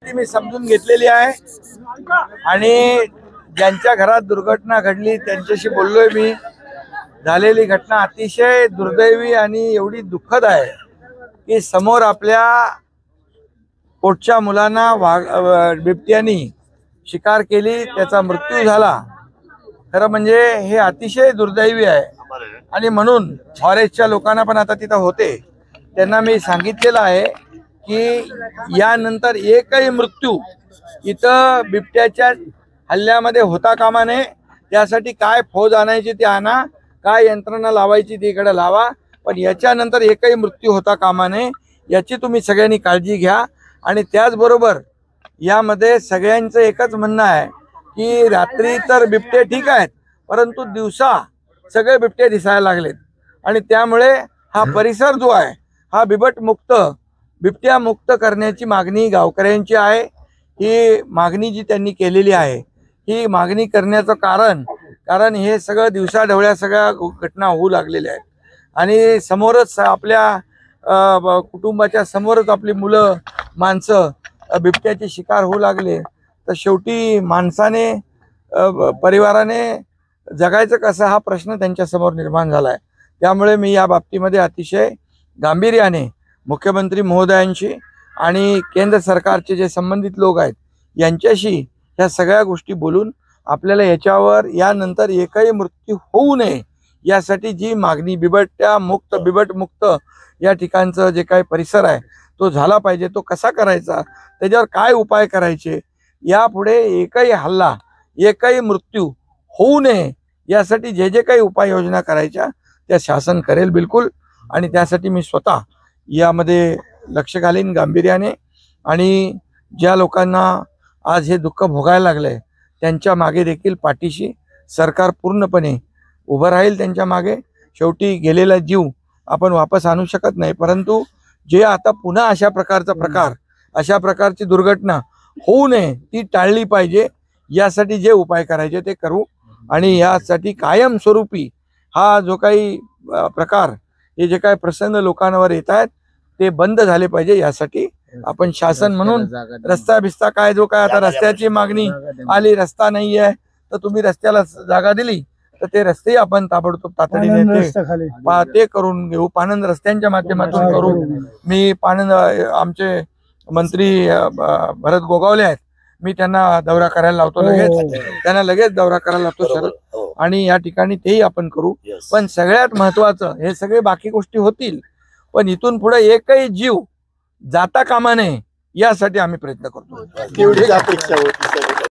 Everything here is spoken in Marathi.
परिस्थिती मी समजून घेतलेली आहे आणि ज्यांच्या घरात दुर्घटना घडली त्यांच्याशी बोललोय मी। झालेली घटना अतिशय दुर्दैवी आणि एवढी दुःखद आहे की समोर आपल्या पोटच्या मुलांना बिबट्यानी शिकार केली, त्याचा मृत्यू झाला। खरं म्हणजे हे अतिशय दुर्दैवी आहे आणि म्हणून फॉरेस्टच्या लोकांना पण आता तिथं होते त्यांना मी सांगितलेलं आहे की यानंतर एकही मृत्यू इथं बिबट्याच्या हल्ल्यामध्ये होता कामा नये। त्यासाठी काय फौज आणायची ती आणा, काय यंत्रणा लावायची ती इकडे लावा, पण याच्यानंतर एकही मृत्यू होता कामा नये याची तुम्ही सगळ्यांनी काळजी घ्या। आणि त्याचबरोबर यामध्ये सगळ्यांचं एकच म्हणणं आहे की रात्री तर बिबटे ठीक आहेत परंतु दिवसा सगळे बिबटे दिसायला लागलेत आणि त्यामुळे हा परिसर जो आहे हा बिबट्या मुक्त करण्याची मागणी गावकऱ्यांची आहे। ही मागणी जी त्यांनी केलेली आहे ही मागणी करण्याचं कारण हे सगळं दिवसाढवळ्या सगळ्या घटना होऊ लागलेल्या आहेत आणि समोरच आपल्या कुटुंबाच्या समोरच आपली मुलं माणसं बिबट्याचे शिकार होऊ लागले तर शेवटी माणसाने परिवाराने जगायचं कसं हा प्रश्न त्यांच्या समोर निर्माण झाला आहे। त्यामुळे मी या बाबतीमध्ये अतिशय गांभीर्याने मुख्यमंत्री महोदयांशी आणि केंद्र सरकारचे जे संबंधित लोक आहेत यांच्याशी ह्या सगळ्या गोष्टी बोलून आपल्याला याच्यावर यानंतर एकही मृत्यू होऊ नये यासाठी जी मागणी बिबट मुक्त या ठिकाणचं जे काही परिसर आहे तो झाला पाहिजे, तो कसा करायचा, त्याच्यावर काय उपाय करायचे, यापुढे एकही हल्ला एकही मृत्यू होऊ नये यासाठी जे जे काही उपाययोजना करायच्या त्या शासन करेल बिलकुल। आणि त्यासाठी मी स्वतः यामध्ये लक्ष घालीन गांभीर्याने आणि ज्या लोकांना आज हे दुःख भोगायला लागलंय त्यांच्या मागे देखील पाठीशी सरकार पूर्णपणे उभं राहील त्यांच्या मागे। शेवटी गेलेला जीव आपण वापस आणू शकत नाही परंतु जे आता पुन्हा अशा प्रकारची दुर्घटना होऊ नये ती टाळली पाहिजे यासाठी जे उपाय करायचे ते करू आणि यासाठी कायमस्वरूपी हा जो काही प्रकार हे जे काही प्रसंग लोकांवर येत आहेत ते बंद झाले पाहिजे यासाठी आपण शासन म्हणून रस्ता बिस्ता काय जो काय आता रस्त्याची मागणी आली, रस्ता नाही आहे तर तुम्ही रस्त्याला जागा दिली तर ते रस्ते आपण ताबडतोब तातडीने ते करून घेऊ, पाणंद रस्त्यांच्या माध्यमातून करू। मी पाणंद आमचे मंत्री भरत गोगावले आहेत, मी त्यांना दौरा करायला लावतो, लगेच दौरा करायला लावतो शरद, आणि या ठिकाणी तेही आपण करू। पण सगळ्यात महत्वाचं हे सगळे बाकी गोष्टी होतील पण इथून पुढे एकही जीव जाता कामा नये यासाठी आम्ही प्रयत्न करतो।